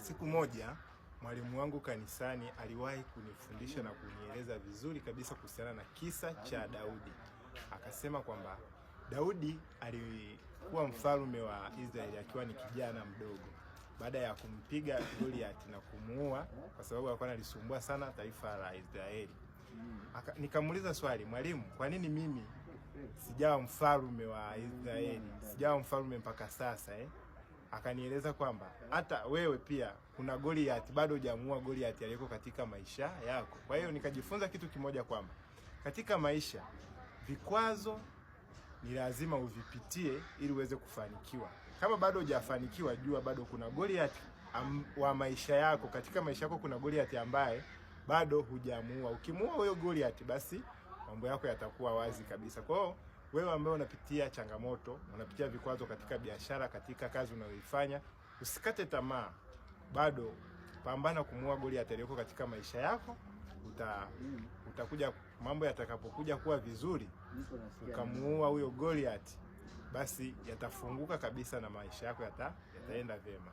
Siku moja mwalimu wangu kanisani aliwahi kunifundisha na kunieleza vizuri kabisa kuhusiana na kisa cha Daudi. Akasema kwamba Daudi alikuwa mfalme wa Israeli akiwa ni kijana mdogo, baada ya kumpiga Goliath na kumuua kwa sababu alikuwa analisumbua sana taifa la Israeli. Nikamuuliza swali, mwalimu, kwa nini mimi sijawa mfalme wa Israeli, sijawa mfalme mpaka sasa Akanieleza kwamba hata wewe pia kuna Goliath, bado hujamuua Goliath aliyeko katika maisha yako. Kwa hiyo nikajifunza kitu kimoja kwamba katika maisha vikwazo ni lazima uvipitie ili uweze kufanikiwa. Kama bado hujafanikiwa, jua bado kuna Goliath wa maisha yako. Katika maisha yako kuna Goliath ambaye bado hujamuua. Ukimuua huyo Goliath, basi mambo yako yatakuwa wazi kabisa. Kwa hiyo wewe ambaye unapitia changamoto, unapitia vikwazo katika biashara, katika kazi unayoifanya, usikate tamaa. Bado pambana kumuua Goliath aliyeko katika maisha yako. Utakuja, mambo yatakapokuja kuwa vizuri, ukamuua huyo Goliath, basi yatafunguka kabisa na maisha yako yataenda vyema.